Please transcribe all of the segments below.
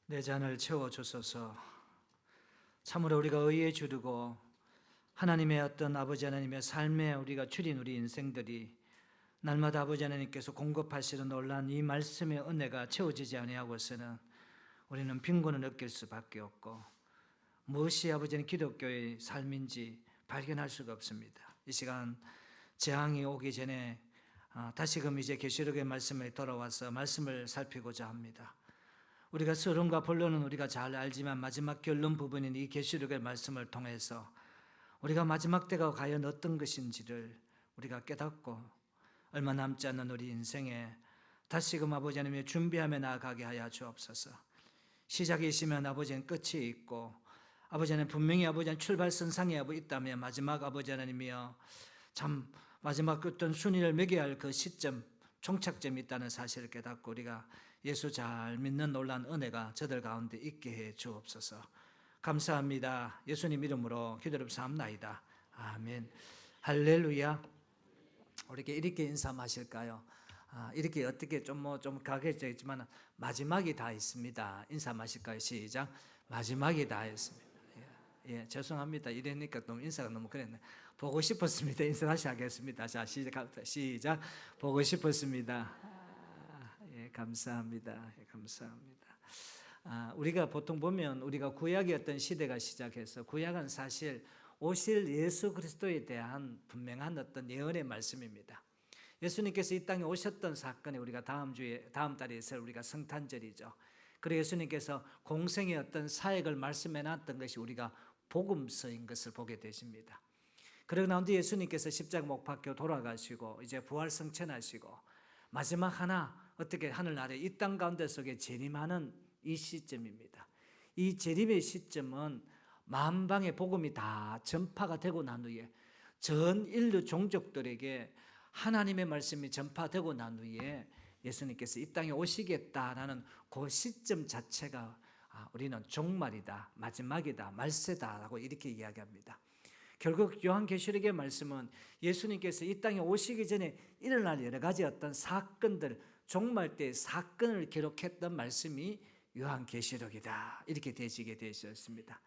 내 잔을 채워주소서. 참으로 우리가 의에 주르고 하나님의 어떤 아버지 하나님의 삶에 우리가 줄인 우리 인생들이 날마다 아버지 하나님께서 공급하시는 놀란 이 말씀의 은혜가 채워지지 아니하고서는 우리는 빈곤을 느낄 수밖에 없고 무엇이 아버지는 기독교의 삶인지 발견할 수가 없습니다. 이 시간 재앙이 오기 전에 다시금 이제 계시록의 말씀에 돌아와서 말씀을 살피고자 합니다. 우리가 서론과 본론은 우리가 잘 알지만 마지막 결론 부분인 이 계시록의 말씀을 통해서 우리가 마지막 때가 과연 어떤 것인지를 우리가 깨닫고 얼마 남지 않는 우리 인생에 다시금 아버지 하나님의 준비하며 나아가게 하여 주옵소서. 시작이 있으면 아버지는 끝이 있고 아버지 하나님 분명히 아버지 하나님 출발선상에 있다면 마지막 아버지 하나님이여 참 마지막 어떤 순위를 매겨야 할 그 시점 종착점이 있다는 사실을 깨닫고 우리가 예수 잘 믿는 놀란 은혜가 저들 가운데 있게 해 주옵소서. 감사합니다. 예수님 이름으로 기도를 삼나이다. 아멘. 할렐루야. 우리에게 이렇게 인사하실까요? 이렇게 어떻게 좀 가게져 있지만 마지막이 다 있습니다. 인사하실까요? 시작. 마지막이 다 있습니다. 예, 죄송합니다. 이러니까 너무 인사가 너무 그랬네. 보고 싶었습니다. 인사 다시 하겠습니다. 자, 시작. 보고 싶었습니다. 예, 감사합니다. 예, 감사합니다. 우리가 보통 보면 우리가 구약의 어떤 시대가 시작해서 구약은 사실 오실 예수 그리스도에 대한 분명한 어떤 예언의 말씀입니다. 예수님께서 이 땅에 오셨던 사건이 우리가 다음 달에 있을 우리가 성탄절이죠. 그리고 예수님께서 공생의 어떤 사역을 말씀해 놨던 것이 우리가 복음서인 것을 보게 되십니다. 그러고 나온 뒤 예수님께서 십자가 못 박혀 돌아가시고 이제 부활 승천하시고 마지막 하나 어떻게 하늘나라에 이 땅 가운데 속에 재림하는 이 시점입니다. 이 재림의 시점은 만방의 복음이 다 전파가 되고 난 후에 전 인류 종족들에게 하나님의 말씀이 전파되고 난 후에 예수님께서 이 땅에 오시겠다라는 그 시점 자체가 우리는 종말이다, 마지막이다, 말세다라고 이렇게 이야기합니다. 결국 요한계시록의 말씀은 예수님께서 이 땅에 오시기 전에 일어날 여러 가지 어떤 사건들, 종말 때의 사건을 기록했던 말씀이 요한계시록이다 이렇게 되시게 되셨습니다.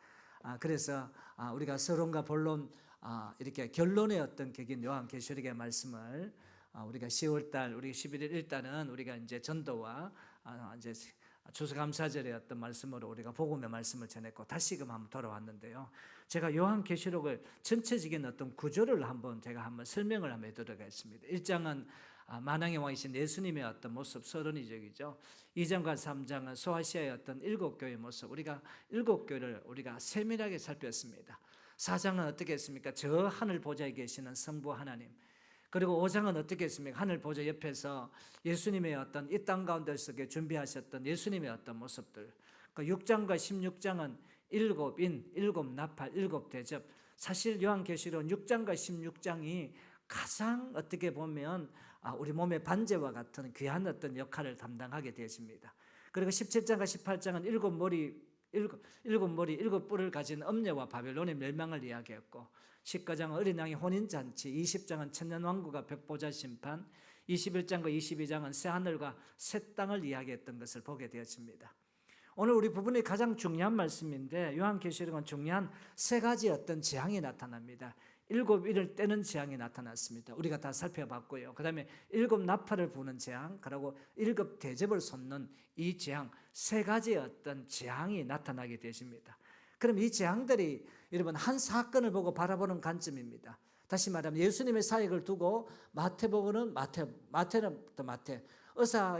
그래서 우리가 서론과 본론 이렇게 결론의 어떤 격인 요한계시록의 말씀을 우리가 10월달, 우리 11일 일단은 우리가 이제 전도와 이제 추수감사절의 어떤 말씀으로 우리가 복음의 말씀을 전했고 다시금 한번 돌아왔는데요. 제가 요한계시록을 전체적인 어떤 구조를 제가 한번 설명을 한번 해드리겠습니다. 1장은 만왕의 왕이신 예수님의 어떤 모습, 서론이적이죠. 2장과 3장은 소아시아의 어떤 7교회의 모습, 우리가 7교회를 우리가 세밀하게 살폈습니다. 4장은 어떻게 했습니까? 저 하늘 보좌에 계시는 성부 하나님. 그리고 5장은 어떻게 했습니까? 하늘 보좌 옆에서 예수님의 어떤 이 땅 가운데 속에 준비하셨던 예수님의 어떤 모습들. 6장과 16장은 일곱 나팔, 일곱 대접. 사실 요한계시록 6장과 16장이 가장 어떻게 보면 우리 몸의 반제와 같은 귀한 어떤 역할을 담당하게 되십니다. 그리고 17장과 18장은 일곱 머리, 일곱 뿔을 가진 엄녀와 바벨론의 멸망을 이야기했고 19장은 어린 양의 혼인잔치, 20장은 천년왕국과 백보자 심판, 21장과 22장은 새하늘과 새 땅을 이야기했던 것을 보게 되었습니다. 오늘 우리 부분이 가장 중요한 말씀인데 요한계시록은 중요한 세 가지 어떤 재앙이 나타납니다. 7일을 떼는 재앙이 나타났습니다. 우리가 다 살펴봤고요. 그 다음에 7 나팔을 부는 재앙, 그리고 7 대접을 솟는 이 재앙, 세 가지의 어떤 재앙이 나타나게 되십니다. 그럼 이 재앙들이 여러분 한 사건을 보고 바라보는 관점입니다. 다시 말하면 예수님의 사역을 두고 마태복음은 마태는 또 마태, 의사가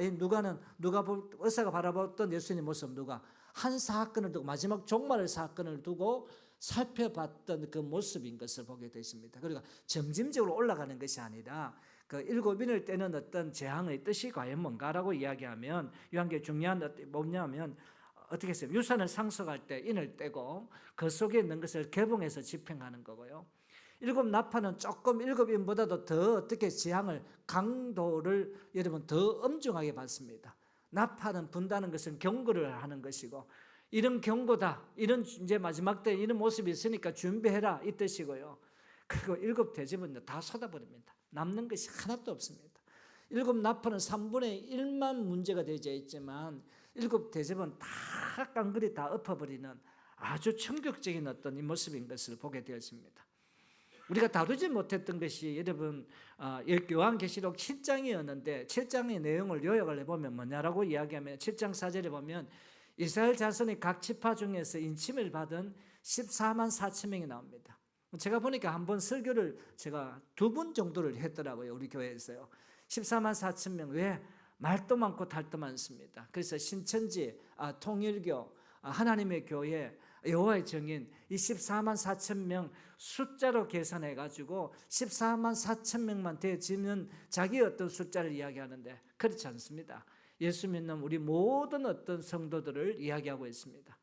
바라봤던 예수님의 모습 누가 한 사건을 두고 마지막 종말의 사건을 두고 살펴봤던 그 모습인 것을 보게 되십니다. 그리고 점진적으로 올라가는 것이 아니라 그 7인을 떼는 어떤 재앙의 뜻이 과연 뭔가라고 이야기하면 요한계시록 중요한 뭐냐면 어떻게 했어요? 유산을 상속할 때 인을 떼고 그 속에 있는 것을 개봉해서 집행하는 거고요. 7 나팔은 조금 7인보다도 더 어떻게 재앙을 강도를 여러분 더 엄중하게 받습니다. 나팔은 분다는 것은 경고를 하는 것이고 이런 경고다, 이런 이제 마지막 때 이런 모습이 있으니까 준비해라 이 뜻이고요. 그리고 7 대접은 다 쏟아버립니다. 남는 것이 하나도 없습니다. 7 나팔은 3분의 1만 문제가 되어 있지만 일곱 대접은 다 깡그리 다 엎어버리는 아주 충격적인 어떤 이 모습인 것을 보게 되었습니다. 우리가 다루지 못했던 것이 여러분 요한계시록 7장이었는데 7장의 내용을 요약을 해보면 뭐냐라고 이야기하면 7장 4절에 보면 이스라엘 자손이 각 지파 중에서 인침을 받은 14만 4천 명이 나옵니다. 제가 보니까 한번 설교를 제가 2번 정도를 했더라고요. 우리 교회에서요. 14만 4천 명. 왜? 말도 많고 탈도 많습니다. 그래서 신천지, 통일교, 하나님의 교회, 여호와의 증인 이 14만 4천 명 숫자로 계산해 가지고 14만 4천 명만 되어지면 자기의 어떤 숫자를 이야기하는데 그렇지 않습니다. 예수 믿는 우리 모든 어떤 성도들을 이야기하고 있습니다.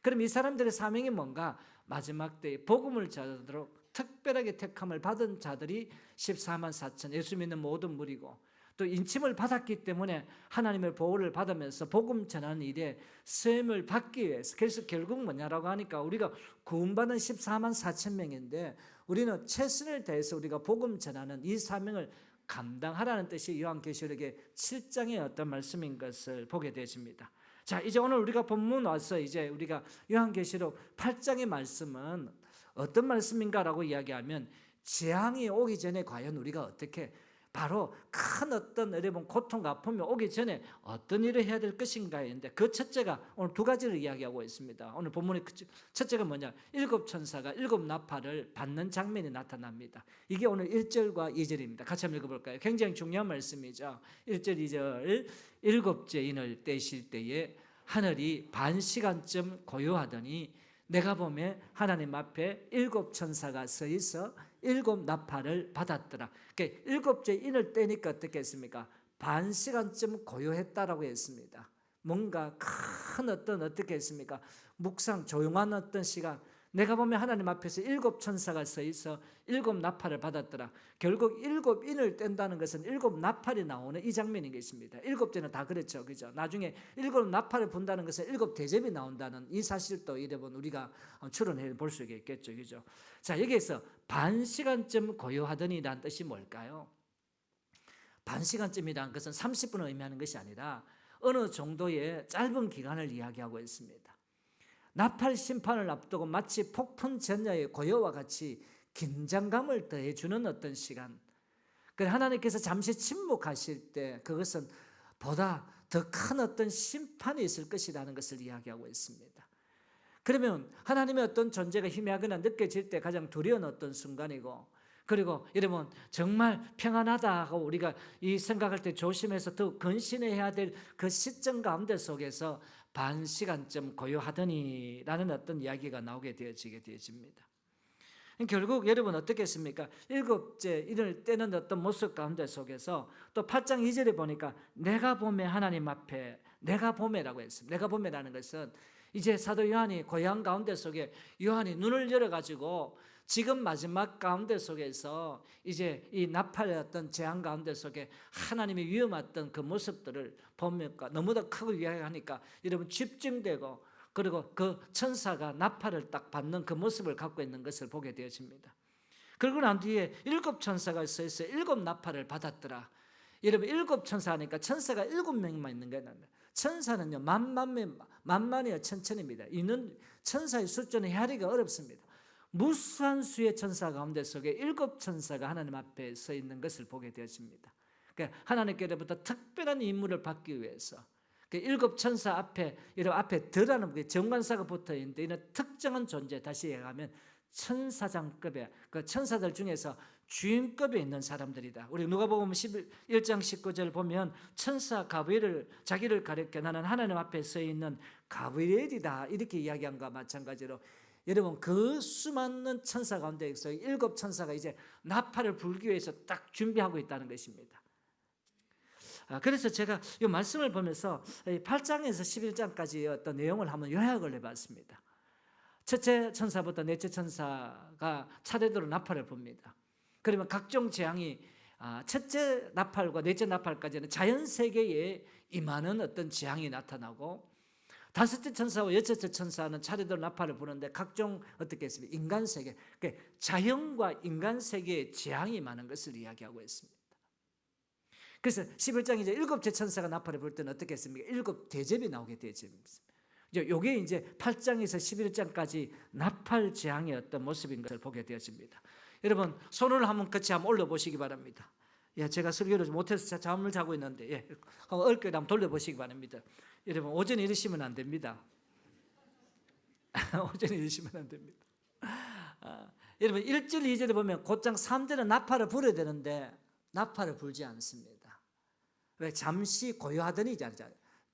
그럼 이 사람들의 사명이 뭔가? 마지막 때에 복음을 전하도록 특별하게 택함을 받은 자들이 14만 4천 예수 믿는 모든 무리고 또 인침을 받았기 때문에 하나님의 보호를 받으면서 복음 전하는 일에 쓰임을 받기 위해서 그래서 결국 뭐냐라고 하니까 우리가 구원받은 14만 4천 명인데 우리는 최선을 다해서 우리가 복음 전하는 이 사명을 감당하라는 뜻이 요한계시록의 7장의 어떤 말씀인 것을 보게 되십니다. 자, 이제 오늘 우리가 본문 와서 이제 우리가 요한계시록 8장의 말씀은 어떤 말씀인가라고 이야기하면 재앙이 오기 전에 과연 우리가 어떻게 바로 큰 어떤 여러분 고통과 아픔이 오기 전에 어떤 일을 해야 될 것인가 했는데 그 첫째가 오늘 2가지를 이야기하고 있습니다. 오늘 본문의 첫째가 뭐냐? 7천사가 7나팔을 받는 장면이 나타납니다. 이게 오늘 1절과 2절입니다. 같이 한번 읽어볼까요? 굉장히 중요한 말씀이죠. 1절 2절 7째 인을 떼실 때에 하늘이 반시간쯤 고요하더니 내가 보매 하나님 앞에 7천사가 서 있어 7나팔을 받았더라. 그러니까 7째 인을 떼니까 어떻게 했습니까? 반시간쯤 고요했다라고 했습니다. 뭔가 큰 어떻게 했습니까? 묵상 조용한 어떤 시간. 내가 보면 하나님 앞에서 7천사가 서 있어 7나팔을 받았더라. 결국 7인을 뗀다는 것은 7나팔이 나오는 이 장면인 게 있습니다. 7제는 다 그렇죠. 그죠? 나중에 7나팔을 분다는 것은 7대접이 나온다는 이 사실도 여러분 우리가 추론해 볼 수 있겠죠. 그죠? 자, 여기에서 반시간쯤 고요하더니라는 뜻이 뭘까요? 반시간쯤이라는 것은 30분을 의미하는 것이 아니라 어느 정도의 짧은 기간을 이야기하고 있습니다. 나팔 심판을 앞두고 마치 폭풍 전야의 고요와 같이 긴장감을 더해주는 어떤 시간. 하나님께서 잠시 침묵하실 때 그것은 보다 더 큰 어떤 심판이 있을 것이라는 것을 이야기하고 있습니다. 그러면 하나님의 어떤 존재가 희미하거나 느껴질 때 가장 두려운 어떤 순간이고 그리고 여러분 정말 평안하다 하고 우리가 이 생각할 때 조심해서 더 근신해야 될 그 시점 가운데 속에서 반시간쯤 고요하더니 라는 어떤 이야기가 나오게 되어집니다. 결국 여러분 어떻게 했습니까? 7째 인을 떼는 어떤 모습 가운데 속에서 또 8장 2절에 보니까 내가 보매 하나님 앞에 내가 보매라고 했습니다. 내가 보매라는 것은 이제 사도 요한이 고향 가운데 속에 요한이 눈을 열어가지고 지금 마지막 가운데 속에서 이제 이 나팔의 어떤 재앙 가운데 속에 하나님의 위험했던 그 모습들을 보니까 너무나 크고 이야기하니까 여러분 집중되고 그리고 그 천사가 나팔을 딱 받는 그 모습을 갖고 있는 것을 보게 되어집니다. 그러고 난 뒤에 7천사가 서 있어 7나팔을 받았더라. 여러분 7천사 하니까 천사가 7명만 있는 거예요. 천사는요 만만이요 천천입니다. 이는 천사의 숫자는 헤아리기가 어렵습니다. 무수한 수의 천사 가운데 속에 7천사가 하나님 앞에 서 있는 것을 보게 되었습니다. 그러니까 하나님께로부터 특별한 임무를 받기 위해서 7천사 앞에 이런 앞에 더라는 정관사가 붙어 있는데 이는 특정한 존재 다시 얘기하면 천사장급의 그 천사들 중에서 주인급에 있는 사람들이다. 우리 누가복음 1장 19절 보면 천사 가브리엘을 자기를 가리켜 나는 하나님 앞에 서 있는 가브리엘이다 이렇게 이야기한 것과 마찬가지로 여러분 그 수많은 천사 가운데에서 7천사가 이제 나팔을 불기 위해서 딱 준비하고 있다는 것입니다. 그래서 제가 이 말씀을 보면서 8장에서 11장까지 어떤 내용을 한번 요약을 해봤습니다. 첫째 천사부터 넷째 천사가 차례대로 나팔을 붑니다. 그러면 각종 재앙이 첫째 나팔과 넷째 나팔까지는 자연세계에 임하는 어떤 재앙이 나타나고 다섯째 천사와 여섯째 천사는 차례대로 나팔을 부는데 각종 어떻게 했습니까? 인간세계, 그러니까 자연과 인간세계에 재앙이 많은 것을 이야기하고 있습니다. 그래서 11장 이제 일곱째 천사가 나팔을 불 때는 어떻게 했습니까? 일곱 대접이 나오게 되죠. 요게 이제 8장에서 11장까지 나팔 재앙의 어떤 모습인 것을 보게 되었습니다. 여러분 손을 한번 같이 한번 올려보시기 바랍니다. 예, 제가 설교를 못해서 잠을 자고 있는데 예, 어깨를 한번 돌려보시기 바랍니다. 여러분 오전에 이러시면 안 됩니다. 오전에 이러시면 안 됩니다. 여러분 1절 2절에 보면 곧장 3절은 나팔을 불어야 되는데 나팔을 불지 않습니다. 왜? 잠시 고요하더니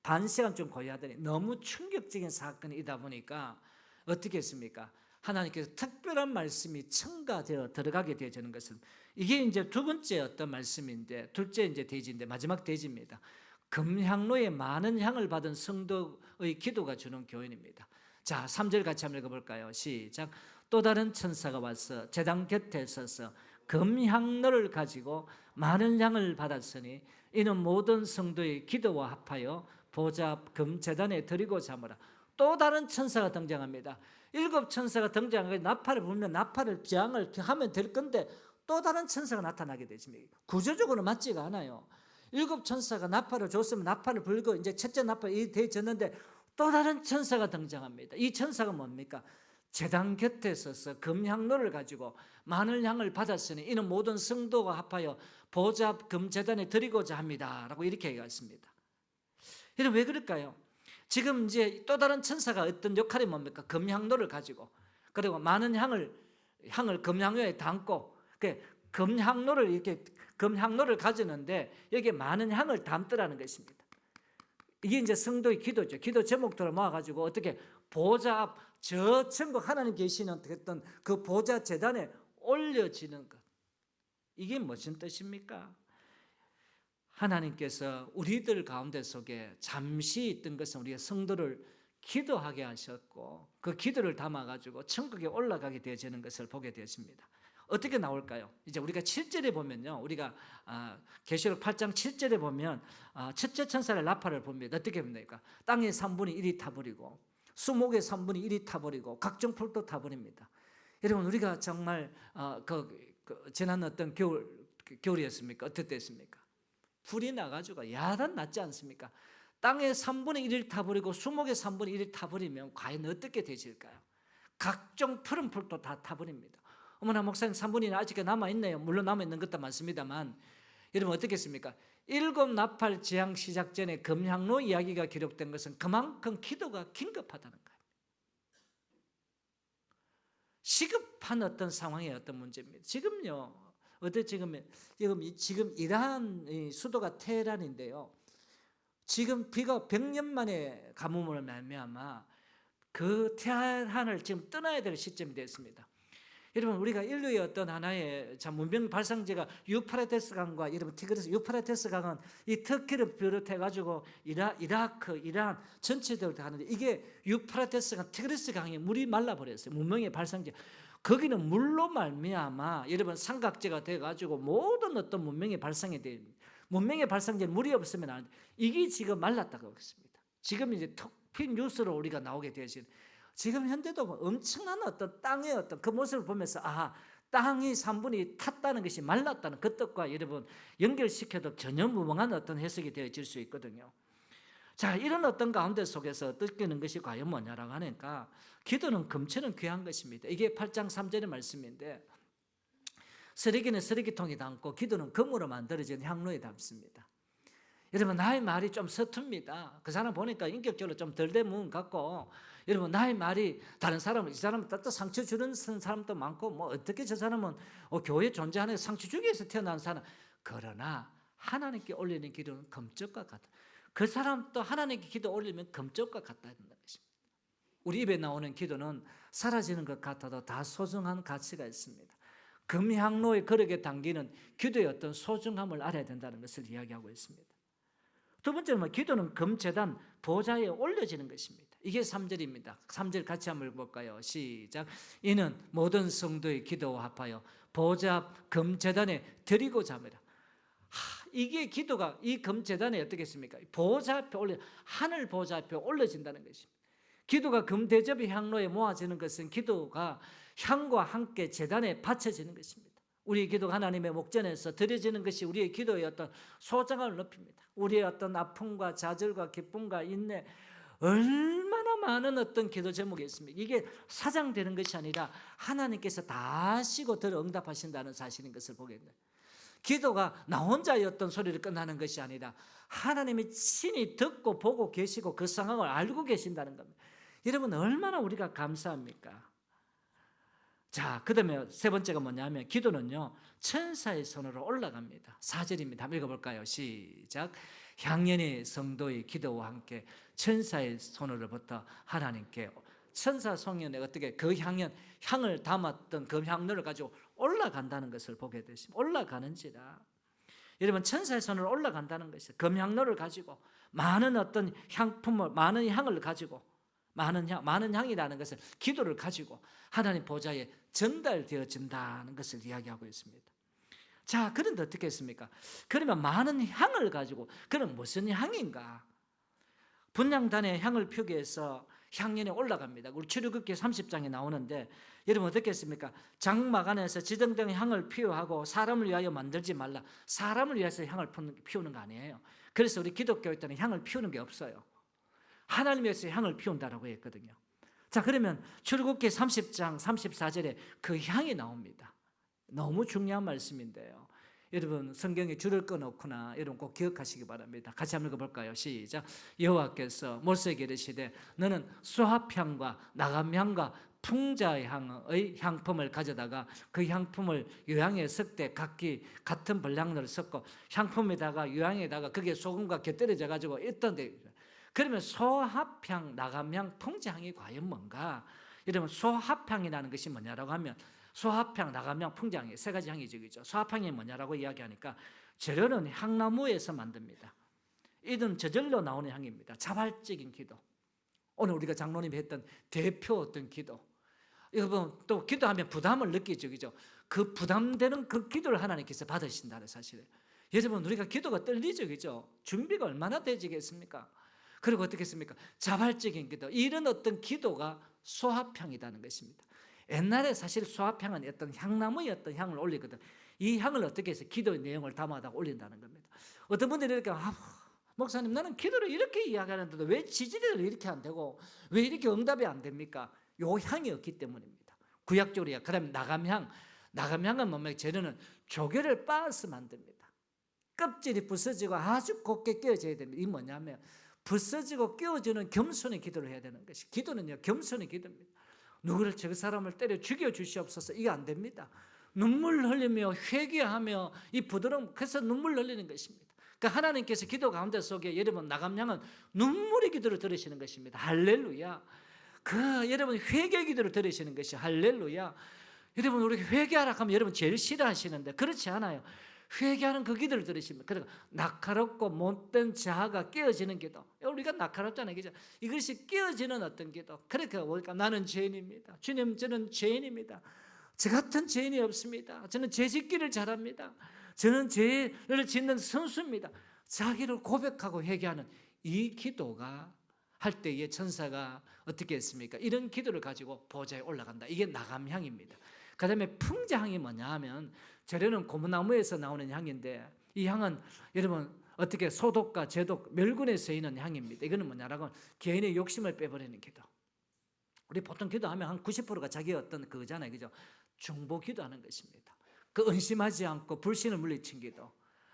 반 시간쯤 고요하더니 너무 충격적인 사건이다 보니까 어떻게 했습니까? 하나님께서 특별한 말씀이 첨가되어 들어가게 되어지는 것은 이게 이제 두 번째 어떤 말씀인데 둘째 이제 대지인데 마지막 대지입니다. 금향로에 많은 향을 받은 성도의 기도가 주는 교훈입니다. 자, 3절 같이 한번 읽어볼까요? 시작. 또 다른 천사가 와서 제단 곁에 서서 금향로를 가지고 많은 향을 받았으니 이는 모든 성도의 기도와 합하여 보좌 금제단에 드리고 자모라. 또 다른 천사가 등장합니다. 7 천사가 등장하고 나팔을 불면 나팔을 재앙을 하면 될 건데 또 다른 천사가 나타나게 되십니다. 구조적으로 맞지가 않아요. 7 천사가 나팔을 줬으면 나팔을 불고 이제 첫째 나팔이 되어졌는데 또 다른 천사가 등장합니다. 이 천사가 뭡니까? 제단 곁에 서서 금향로를 가지고 많은 향을 받았으니 이는 모든 성도가 합하여 보좌 금제단에 드리고자 합니다 라고 이렇게 얘기했습니다. 여러분 왜 그럴까요? 지금 이제 또 다른 천사가 어떤 역할이 뭡니까? 금향로를 가지고 그리고 많은 향을 금향로에 담고 금향로를 이렇게 금향로를 가지는데 여기에 많은 향을 담더라는 것입니다. 이게 이제 성도의 기도죠. 기도 제목들을 모아가지고 어떻게 보좌 앞 저 천국 하나님 계시는 어떤 그 보좌 제단에 올려지는 것. 이게 무슨 뜻입니까? 하나님께서 우리들 가운데 속에 잠시 있던 것은 우리의 성도를 기도하게 하셨고 그 기도를 담아가지고 천국에 올라가게 되어지는 것을 보게 되었습니다. 어떻게 나올까요? 이제 우리가 7절에 보면요, 우리가 계시록 8장 7절에 보면 첫째 천사의 나팔을 봅니다. 어떻게 봅니까? 땅의 3분의 1이 타버리고 수목의 3분의 1이 타버리고 각종 풀도 타버립니다. 여러분 우리가 정말 지난 어떤 겨울이었습니까? 어떻겠습니까? 불이 나가지고 야단 났지 않습니까? 땅의 3분의 1을 타버리고 수목의 3분의 1을 타버리면 과연 어떻게 되실까요? 각종 푸른 풀도 다 타버립니다. 어머나 목사님 3분의 1 아직 남아있네요. 물론 남아있는 것도 많습니다만 여러분 어떻겠습니까? 7 나팔 재앙 시작 전에 금향로 이야기가 기록된 것은 그만큼 기도가 긴급하다는 거예요. 시급한 어떤 상황의 어떤 문제입니다. 지금요, 지금 이란 수도가 테헤란인데요. 지금 비가 100년 만에 가뭄으로 말미암아 그 테헤란을 지금 떠나야 될 시점이 됐습니다. 여러분 우리가 인류의 어떤 하나의 참 문명 발상제가 유프라테스 강과 여러분 티그리스 유프라테스 강은 이 터키를 비롯해 가지고 이라크, 이란 전체적으로 다 하는데 이게 유프라테스 강, 티그리스 강이 물이 말라 버렸어요. 문명의 발상제. 거기는 물로 말미암아 여러분 삼각제가 돼 가지고 모든 어떤 문명의 발상이 돼. 문명의 발상제는 물이 없으면 안 돼. 이게 지금 말랐다고 했습니다. 지금 이제 톡핀 뉴스로 우리가 나오게 되어진 지금 현대도 엄청난 어떤 땅의 어떤 그 모습을 보면서 땅이 3분이 탔다는 것이 말랐다는 그 뜻과 여러분 연결시켜도 전혀 무방한 어떤 해석이 되어질 수 있거든요. 자, 이런 어떤 가운데 속에서 느끼는 것이 과연 뭐냐라고 하니까 기도는 금처럼 귀한 것입니다. 이게 8장 3절의 말씀인데 쓰레기는 쓰레기통에 담고 기도는 금으로 만들어진 향로에 담습니다. 여러분 나의 말이 좀 서툽니다. 그 사람 보니까 인격적으로 좀 덜 된 분 같고 여러분 나의 말이 다른 사람은 이 사람은 또 상처 주는 사람도 많고 뭐 어떻게 저 사람은 교회 존재하는 상처 주기 위해서 태어난 사람 그러나 하나님께 올리는 기도는 금쪽과 같다. 그 사람도 하나님께 기도 올리면 금쪽과 같다는 것입니다. 우리 입에 나오는 기도는 사라지는 것 같아도 다 소중한 가치가 있습니다. 금향로의 그릇에 담기는 기도의 어떤 소중함을 알아야 된다는 것을 이야기하고 있습니다. 두 번째는 기도는 금제단 보좌에 올려지는 것입니다. 이게 3절입니다. 3절 같이 한번 볼까요? 시작. 이는 모든 성도의 기도와 합하여 보좌 금제단에 드리고자 합니다. 이게 기도가 이 금제단에 어떻게 했습니까? 보좌 앞에 하늘 보좌 앞에 올려진다는 것입니다. 기도가 금대접의 향로에 모아지는 것은 기도가 향과 함께 제단에 바쳐지는 것입니다. 우리의 기도가 하나님의 목전에서 드려지는 것이 우리의 기도의 어떤 소장을 높입니다. 우리의 어떤 아픔과 좌절과 기쁨과 인내, 얼마나 많은 어떤 기도 제목이 있습니까? 이게 사장되는 것이 아니라 하나님께서 다 하시고 들어 응답하신다는 사실인 것을 보게 됩니다. 기도가 나 혼자의 어떤 소리를 끝나는 것이 아니라 하나님이 친히 듣고 보고 계시고 그 상황을 알고 계신다는 겁니다. 여러분, 얼마나 우리가 감사합니까? 자, 그 다음에 세 번째가 뭐냐면 기도는요, 천사의 손으로 올라갑니다. 4절입니다. 한번 읽어볼까요? 시작. 향연이 성도의 기도와 함께 천사의 손으로부터 하나님께, 천사 성령에 어떻게 그 향을 담았던 그 향로를 가지고 올라간다는 것을 보게 되십니다. 올라가는지라. 여러분, 천사의 손으로 올라간다는 것이죠. 금향로를 가지고 많은 어떤 향품을, 많은 향을 가지고, 많은 향이라는 것을, 기도를 가지고 하나님 보좌에 전달되어진다는 것을 이야기하고 있습니다. 자, 그런데 어떻게 했습니까? 그러면 많은 향을 가지고, 그럼 무슨 향인가? 분향단에 향을 피우기 위해서 향연이 올라갑니다. 우리 출애굽기 30장에 나오는데, 여러분 어떻게 했습니까? 장막 안에서 지정된 향을 피우하고 사람을 위하여 만들지 말라. 사람을 위해서 향을 피우는 거 아니에요. 그래서 우리 기독교에 때는 향을 피우는 게 없어요. 하나님 위해서 향을 피운다라고 했거든요. 자, 그러면 출애굽기 30장 34절에 그 향이 나옵니다. 너무 중요한 말씀인데요. 여러분, 성경에 줄을 꺼놓구나, 여러분 꼭 기억하시기 바랍니다. 같이 한번 읽어볼까요? 시작. 여호와께서 모세에게 이르시되 너는 수합향과 나감향과 풍자향의 향품을 가져다가 그 향품을 유향에 섞되 각기 같은 분량을 섞고 향품에다가 유향에다가 그게 소금과 곁들여져 가지고 있던데, 그러면 소합향, 나감향, 풍자향이 과연 뭔가? 여러분, 소합향이라는 것이 뭐냐라고 하면 소합향, 나감향, 풍자향이 세 가지 향이 저기죠. 소합향이 뭐냐라고 이야기하니까 재료는 향나무에서 만듭니다. 이는 저절로 나오는 향입니다. 자발적인 기도. 오늘 우리가 장로님이 했던 대표 어떤 기도. 여러분, 또 기도하면 부담을 느끼죠, 그죠? 그 부담되는 그 기도를 하나님께서 받으신다는 사실이에요. 여러분, 우리가 기도가 떨리죠, 그죠? 준비가 얼마나 되지겠습니까? 그리고 어떻게 했습니까? 자발적인 기도. 이런 어떤 기도가 소합향이라는 것입니다. 옛날에 사실 소합향은 어떤 향나무의 어떤 향을 올리거든. 이 향을 어떻게 해서 기도의 내용을 담아다 올린다는 겁니다. 어떤 분들이 이렇게 목사님, 나는 기도를 이렇게 이야기하는데도 왜 지지대를 이렇게 안 되고 왜 이렇게 응답이 안 됩니까? 요 향이 없기 때문입니다. 구약적으로. 그다음에 나감향. 나감향은 뭡니까? 재료는 조개를 빻아서 만듭니다. 껍질이 부서지고 아주 곱게 끼어져야 됩니다. 이 뭐냐면 부서지고 끼어지는 겸손의 기도를 해야 되는 것이. 기도는요, 겸손의 기도입니다. 누구를 저 사람을 때려 죽여 주시옵소서, 이게 안 됩니다. 눈물 흘리며 회개하며 이 부드러움, 그래서 눈물 흘리는 것입니다. 그러니까 하나님께서 기도 가운데 속에 여러분 나감향은 눈물의 기도를 들으시는 것입니다. 할렐루야. 여러분 회개 기도를 들으시는 것이 할렐루야. 여러분, 우리 회개하라 하면 여러분 제일 싫어하시는데 그렇지 않아요. 회개하는 그 기도를 들으십니다. 그러니까 날카롭고 못된 자아가 깨어지는 기도. 우리가 날카롭잖아요, 그죠? 이것이 깨어지는 어떤 기도. 그러니까 나는 죄인입니다. 주님, 저는 죄인입니다. 저 같은 죄인이 없습니다. 저는 죄 짓기를 잘합니다. 저는 죄를 짓는 선수입니다. 자기를 고백하고 회개하는 이 기도가 할 때에 천사가 어떻게 했습니까? 이런 기도를 가지고 보좌에 올라간다. 이게 나감향입니다. 그 다음에 풍자향이 뭐냐 하면 재료는 고무나무에서 나오는 향인데 이 향은 여러분 어떻게 소독과 제독, 멸군에 쓰이는 향입니다. 이거는 뭐냐라고 개인의 욕심을 빼버리는 기도. 우리 보통 기도하면 한 90%가 자기 어떤 그거잖아요, 그죠? 중보 기도하는 것입니다. 그 은심하지 않고 불신을 물리친 기도.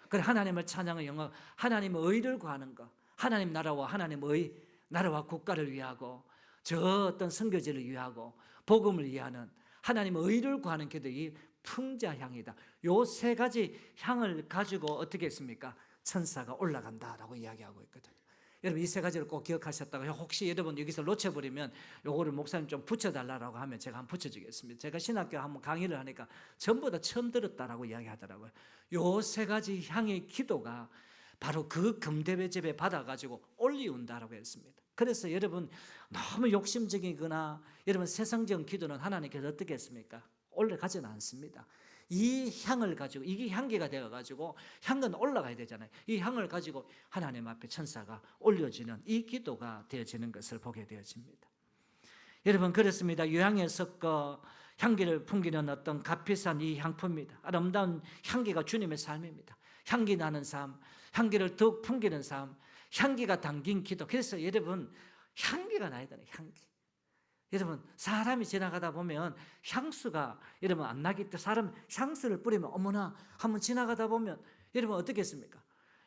그래, 하나님을 찬양의 영어, 하나님의 의를 구하는 것, 하나님 나라와 하나님의 나라와 국가를 위하고 저 어떤 선교지를 위하고 복음을 위하는 하나님의 의를 구하는 기도이 풍자향이다. 요 세 가지 향을 가지고 어떻게 했습니까? 천사가 올라간다라고 이야기하고 있거든요. 여러분, 이 세 가지를 꼭 기억하셨다가 혹시 여러분 여기서 놓쳐버리면 요거를 목사님 좀 붙여달라고 하면 제가 한번 붙여주겠습니다. 제가 신학교 한번 강의를 하니까 전부 다 처음 들었다라고 이야기하더라고요. 요 세 가지 향의 기도가 바로 그 금대배접에 받아가지고 올리운다라고 했습니다. 그래서 여러분 너무 욕심적이거나 여러분 세상적인 기도는 하나님께서 어떻게 했습니까? 올라가지는 않습니다. 이 향을 가지고, 이게 향기가 되어가지고 향은 올라가야 되잖아요. 이 향을 가지고 하나님 앞에 천사가 올려지는 이 기도가 되어지는 것을 보게 되어집니다. 여러분, 그렇습니다. 유향에 섞어 향기를 풍기는 어떤 값비싼 이 향품입니다. 아름다운 향기가 주님의 삶입니다. 향기 나는 삶, 향기를 더욱 풍기는 삶, 향기가 담긴 기도. 그래서 여러분 향기가 나야 되는 향기. 여러분 사람이 지나가다 보면 향수가 여러분 안 나기 때문에 사람 향수를 뿌리면 어머나 한번 지나가다 보면 여러분 어떻겠습니까?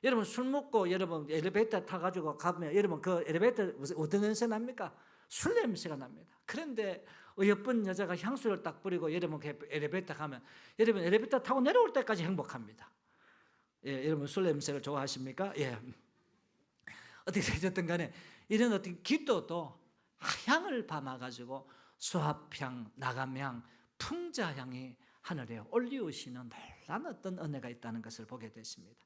여러분 술 먹고 여러분 엘리베이터 타가지고 가면 여러분 그 엘리베이터 어떤 냄새 납니까? 술 냄새가 납니다. 그런데 예쁜 여자가 향수를 딱 뿌리고 여러분 엘리베이터 가면 여러분 엘리베이터 타고 내려올 때까지 행복합니다. 예, 여러분 술 냄새를 좋아하십니까? 예. 어떻게 되셨든 간에 이런 어떤 기도도 향을 담아가지고 수합향, 나감향, 풍자향이 하늘에 올리우시는 놀라운 어떤 은혜가 있다는 것을 보게 되십니다.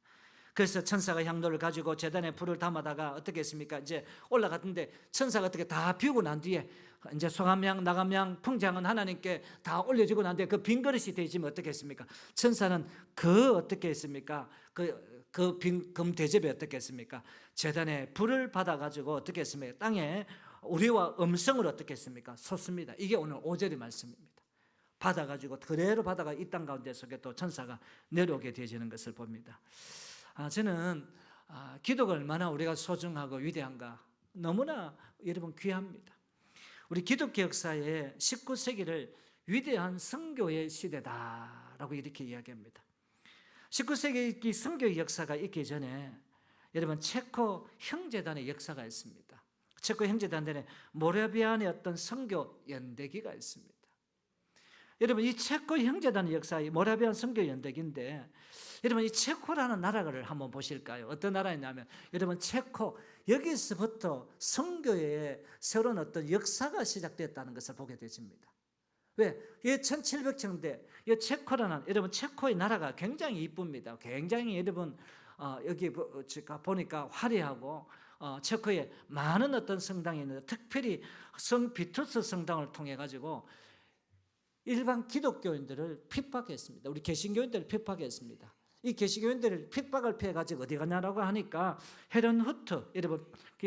그래서 천사가 향로를 가지고 제단에 불을 담아다가 어떻게 했습니까? 이제 올라갔는데 천사가 어떻게 다 비우고 난 뒤에 이제 소감향, 나감향, 풍자향은 하나님께 다 올려지고 난 뒤에 그 빈 그릇이 되지면 어떻게 했습니까? 천사는 어떻게 했습니까? 그 빈 금 대접에 어떻게 했습니까? 제단에 불을 받아가지고 어떻게 했습니까? 땅에 우리와 음성을 어떻게 했습니까? 쏟습니다. 이게 오늘 5절의 말씀입니다. 받아가지고 그대로 받아가 이 땅 가운데 속에 또 천사가 내려오게 되어지는 것을 봅니다. 저는 기도가 얼마나 우리가 소중하고 위대한가 너무나 여러분 귀합니다. 우리 기독교 역사의 19세기를 위대한 선교의 시대다라고 이렇게 이야기합니다. 19세기 선교의 역사가 있기 전에 여러분 체코 형제단의 역사가 있습니다. 체코 형제단에 모라비안의 어떤 선교 연대기가 있습니다. 여러분 이 체코 형제단의 역사의 모라비안 선교 연대기인데 여러분 이 체코라는 나라를 한번 보실까요? 어떤 나라였냐면 여러분 체코 여기서부터 선교의 새로운 어떤 역사가 시작됐다는 것을 보게 되십니다. 왜? 이 1700년대 이 체코라는 여러분 체코의 나라가 굉장히 이쁩니다. 굉장히 여러분 여기 보니까 화려하고 체코에 많은 어떤 성당이 있는데 특별히 성 비투스 성당을 통해 가지고 일반 기독교인들을 핍박했습니다. 우리 개신교인들을 핍박했습니다. 이 개신교인들을 핍박을 피해 가지고 어디 가냐라고 하니까 헤른후트 여러분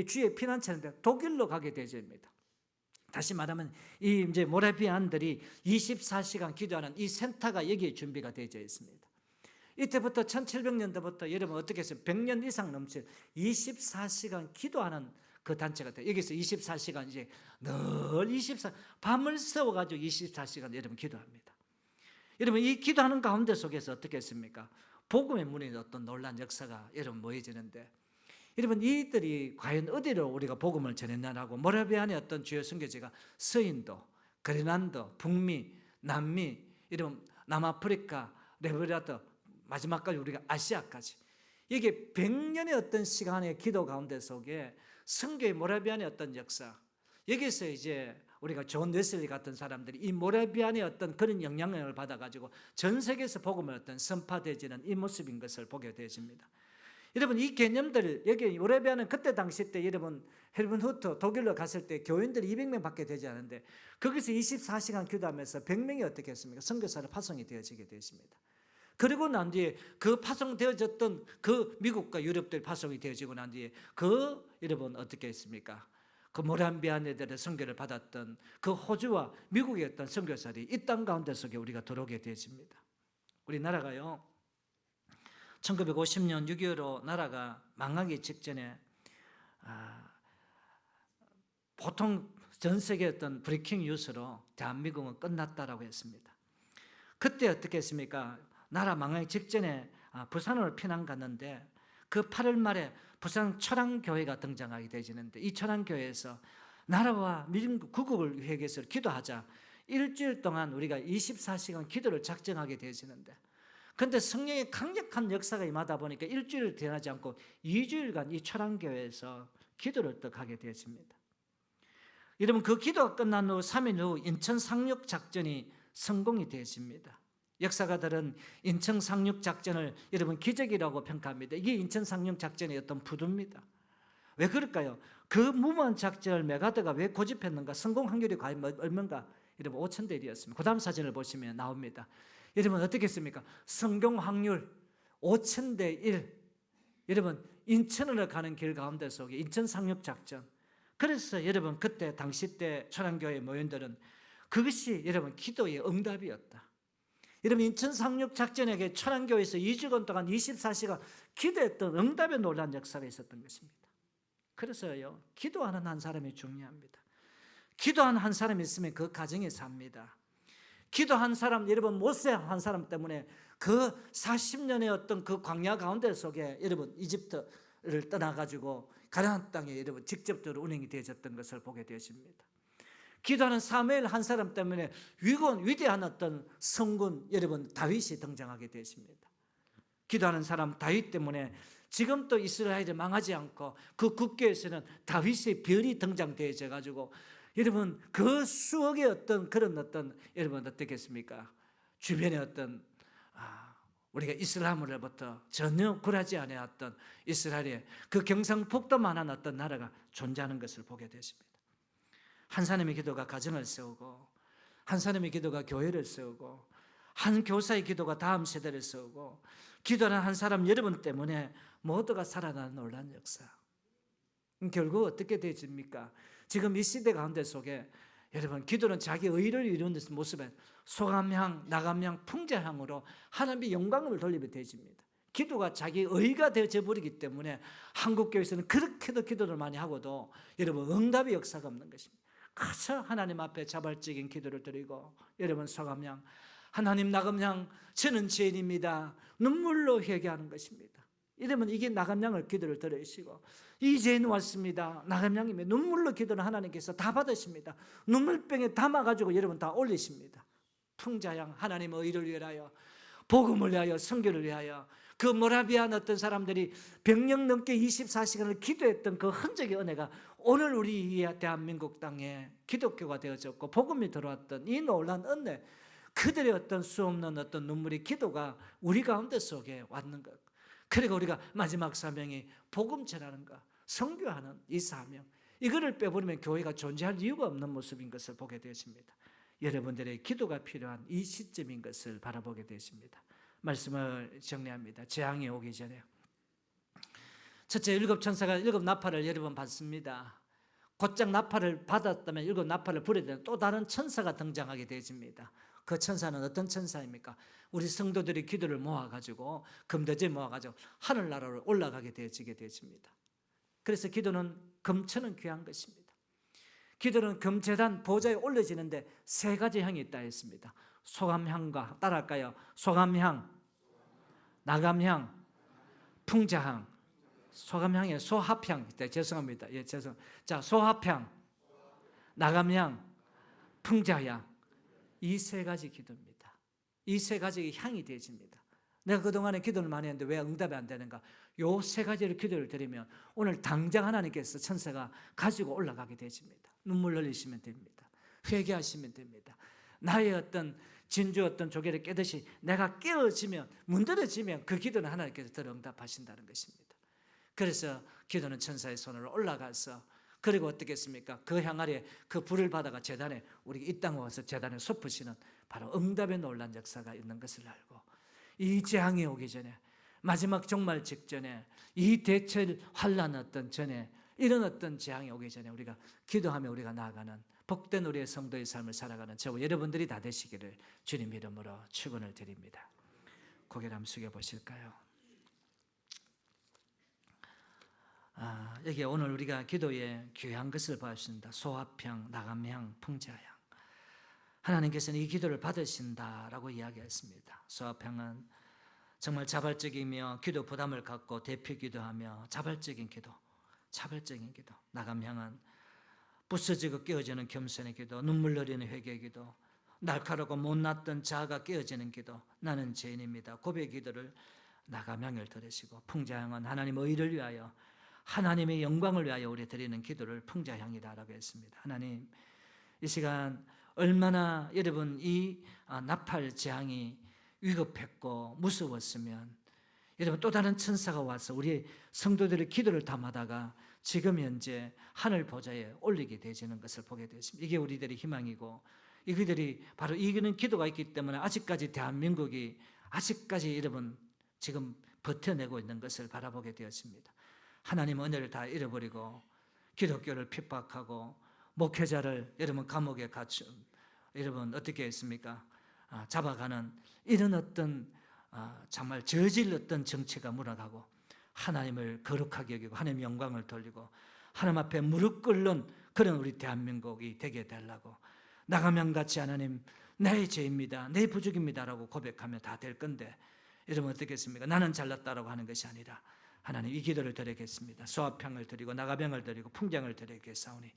주의 피난처인데 독일로 가게 되집니다. 다시 말하면 이 이제 모라비안들이 24시간 기도하는 이 센터가 여기에 준비가 되어 있습니다. 이때부터 1700년대부터 여러분 어떻게 했어요? 100년 이상 넘칠 24시간 기도하는 그 단체가 돼요. 여기서 24시간 이제 늘 24 밤을 새워가지고 24시간 여러분 기도합니다. 여러분 이 기도하는 가운데 속에서 어떻게 했습니까? 복음의 문이 어떤 놀라운 역사가 여러분 모여지는데 여러분 이들이 과연 어디로 우리가 복음을 전했냐라고 모라비안의 어떤 주요 선교지가 서인도, 그린란드, 북미, 남미, 여러분 남아프리카, 레베라드 마지막까지 우리가 아시아까지 이게 100년의 어떤 시간의 기도 가운데 속에 선교의 모라비안의 어떤 역사 여기서 이제 우리가 존 웨슬리 같은 사람들이 이 모라비안의 어떤 그런 영향력을 받아가지고 전 세계에서 복음을 어떤 선파되어지는 이 모습인 것을 보게 되어집니다. 여러분 이 개념들 여기 모라비안은 그때 당시 때 여러분 헤른후트 독일로 갔을 때 교인들이 200명 밖에 되지 않은데 거기서 24시간 기도하면서 100명이 어떻게 했습니까? 선교사로 파송이 되어지게 되었습니다. 그리고 난 뒤에 그 파송되어졌던 그 미국과 유럽들 파송이 되어지고 난 뒤에 여러분 어떻게 했습니까? 그 모라비안에들의 선교를 받았던 그 호주와 미국의 어떤 선교사들이 이 땅 가운데 속에 우리가 들어오게 되어집니다. 우리나라가요 1950년 6.25로 나라가 망하기 직전에 보통 전 세계 어떤 브레이킹 뉴스로 대한민국은 끝났다라고 했습니다. 그때 어떻게 했습니까? 나라 망하기 직전에 부산으로 피난 갔는데 그 8월 말에 부산 초랑교회가 등장하게 되지는데 이 초랑교회에서 나라와 미국 구국을 위해서 기도하자 일주일 동안 우리가 24시간 기도를 작정하게 되어지는데 그런데 성령의 강력한 역사가 임하다 보니까 일주일을 지나지 않고 2주일간 이 초랑교회에서 기도를 또 하게 되었습니다. 여러분 그 기도가 끝난 후 3일 후 인천 상륙 작전이 성공이 되었습니다. 역사가들은 인천 상륙 작전을 여러분 기적이라고 평가합니다. 이게 인천 상륙 작전의 어떤 부두입니다. 왜 그럴까요? 그 무모한 작전을 메가드가 왜 고집했는가? 성공 확률이 과연 얼마인가? 여러분 5,000대 1이었습니다. 그 다음 사진을 보시면 나옵니다. 여러분 어떻게 했습니까? 성공 확률 5,000대 1. 여러분 인천으로 가는 길 가운데 속에 인천 상륙 작전. 그래서 여러분 그때 당시 때 초랑교회 모인들은 그것이 여러분 기도의 응답이었다. 여러분 인천 상륙 작전에게 천안교회에서 2주간 동안 24시간 기도했던 응답의 놀라운 역사가 있었던 것입니다. 그래서요, 기도하는 한 사람이 중요합니다. 기도하는 한 사람이 있으면 그 가정에 삽니다. 기도한 사람, 여러분 모세 한 사람 때문에 그 40년의 어떤 그 광야 가운데 속에 여러분 이집트를 떠나가지고 가나안 땅에 여러분 직접적으로 운행이 되어졌던 것을 보게 되십니다. 기도하는 사무엘 한 사람 때문에 위대한 어떤 성군 여러분 다윗이 등장하게 되십니다. 기도하는 사람 다윗 때문에 지금 또 이스라엘이 망하지 않고 그 국교에서는 다윗의 별이 등장되어져 가지고 여러분 그 수억의 어떤 그런 어떤 여러분 어떻겠습니까? 주변에 어떤 우리가 이슬람으로부터 전혀 굴하지 않았던 이스라엘의 그 경상북도만한 어떤 나라가 존재하는 것을 보게 되십니다. 한 사람의 기도가 가정을 세우고 한 사람의 기도가 교회를 세우고 한 교사의 기도가 다음 세대를 세우고 기도하는 한 사람 여러분 때문에 모두가 살아나는 놀라운 역사. 결국 어떻게 되집니까? 지금 이 시대 가운데 속에 여러분 기도는 자기 의를 이루는 모습에 소감향, 나감향, 풍자향으로 하나님의 영광을 돌리게 되집니다. 기도가 자기 의가 되어져 버리기 때문에 한국교회에서는 그렇게도 기도를 많이 하고도 여러분 응답의 역사가 없는 것입니다. 그저 하나님 앞에 자발적인 기도를 드리고 여러분 소감향, 하나님 나감향, 저는 죄인입니다. 눈물로 회개하는 것입니다. 이러면 이게 나감향을 기도를 들으시고 이 죄인 왔습니다. 나감향이면 눈물로 기도는 하나님께서 다 받으십니다. 눈물병에 담아가지고 여러분 다 올리십니다. 풍자향, 하나님의 의를 위하여 복음을 위하여 선교를 위하여 그 모라비안 어떤 사람들이 100년 넘게 24시간을 기도했던 그 흔적의 은혜가 오늘 우리 대한민국 땅에 기독교가 되어졌고 복음이 들어왔던 이 놀라운 은혜, 그들의 어떤 수없는 어떤 눈물의 기도가 우리 가운데 속에 왔는 것. 그리고 우리가 마지막 사명이 복음 전하는 것, 선교하는 이 사명, 이거를 빼버리면 교회가 존재할 이유가 없는 모습인 것을 보게 되십니다. 여러분들의 기도가 필요한 이 시점인 것을 바라보게 되십니다. 말씀을 정리합니다. 재앙이 오기 전에 첫째, 일곱 천사가 일곱 나팔을 여러 번 받습니다. 곧장 나팔을 받았다면 일곱 나팔을 불어야 되는 또 다른 천사가 등장하게 되집니다. 그 천사는 어떤 천사입니까? 우리 성도들이 기도를 모아가지고 금대지에 모아가지고 하늘나라로 올라가게 되어지게 되집니다. 그래서 기도는 금천은 귀한 것입니다. 기도는 금제단 보좌에 올려지는데 세 가지 향이 있다 했습니다. 소감향과 따라할까요? 소감향, 나감향, 풍자향. 소감향에 소합향. 네, 죄송합니다. 예, 죄송. 자, 소합향, 나감향, 풍자향. 이 세 가지 기도입니다. 이 세 가지 향이 되어집니다. 내가 그동안에 기도를 많이 했는데 왜 응답이 안 되는가? 요 세 가지를 기도를 드리면 오늘 당장 하나님께서 천사가 가지고 올라가게 되십니다. 눈물 흘리시면 됩니다. 회개하시면 됩니다. 나의 어떤 진주 어떤 조개를 깨듯이 내가 깨어지면 문드러지면 그 기도는 하나님께서 더 응답하신다는 것입니다. 그래서 기도는 천사의 손으로 올라가서 그리고 어떻겠습니까? 그 향 아래 그 불을 받아가 제단에 우리 이 땅에 와서 제단에 쏟으시는 바로 응답의 놀란 역사가 있는 것을 알고 이 재앙이 오기 전에 마지막 종말 직전에 이 대철 환란 어떤 전에 이런 어떤 재앙이 오기 전에 우리가 기도하며 우리가 나아가는 복된 우리의 성도의 삶을 살아가는 저와 여러분들이 다 되시기를 주님 이름으로 축원을 드립니다. 고개를 한번 숙여 보실까요? 여기 오늘 우리가 기도의 귀한 것을 보았습니다. 소합향, 나감향, 풍자향. 하나님께서는 이 기도를 받으신다라고 이야기했습니다. 소합향은 정말 자발적이며 기도 부담을 갖고 대표 기도하며 자발적인 기도. 나감향은 부서지고 깨어지는 겸손의 기도, 눈물 흘리는 회개의 기도, 날카롭고 못났던 자아가 깨어지는 기도, 나는 죄인입니다. 고백의 기도를 나감향을 들으시고, 풍자향은 하나님의 의를 위하여 하나님의 영광을 위하여 우리 드리는 기도를 풍자향이다라고 했습니다. 하나님, 이 시간 얼마나 여러분 이 나팔 재앙이 위급했고 무서웠으면 여러분 또 다른 천사가 와서 우리 성도들의 기도를 담아다가 지금 현재 하늘 보좌에 올리게 되지는 것을 보게 되었습니다. 이게 우리들의 희망이고 이들이 바로 이기는 기도가 있기 때문에 아직까지 대한민국이 아직까지 여러분 지금 버텨내고 있는 것을 바라보게 되었습니다. 하나님의 은혜를 다 잃어버리고 기독교를 핍박하고 목회자를 여러분 감옥에 여러분 어떻게 했습니까? 잡아가는 이런 어떤 정말 저질렀던 정체가 무너가고 하나님을 거룩하게 여기고 하나님의 영광을 돌리고 하나님 앞에 무릎 꿇는 그런 우리 대한민국이 되게 되려고 나가면같이 하나님 나의 죄입니다, 내 부족입니다라고 고백하면 다 될 건데 여러분 어떻겠습니까? 나는 잘났다라고 하는 것이 아니라 하나님 이 기도를 드리겠습니다. 소화평을 드리고 나가병을 드리고 풍경을 드리겠사오니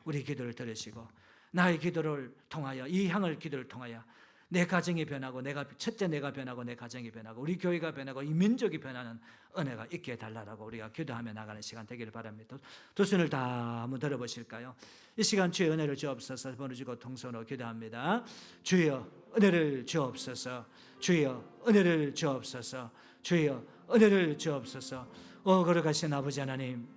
우리 기도를 들으시고 나의 기도를 통하여 이 향을 기도를 통하여 내 가정이 변하고 첫째 내가 변하고 내 가정이 변하고 우리 교회가 변하고 이 민족이 변하는 은혜가 있게 해달라고 우리가 기도하며 나가는 시간 되기를 바랍니다. 두 손을 다 한번 들어보실까요? 이 시간 주의 은혜를 주옵소서. 번호주고 통성으로 기도합니다. 주여 은혜를 주옵소서. 주여 은혜를 주옵소서. 주여 은혜를 주옵소서. 거룩하신 아버지 하나님,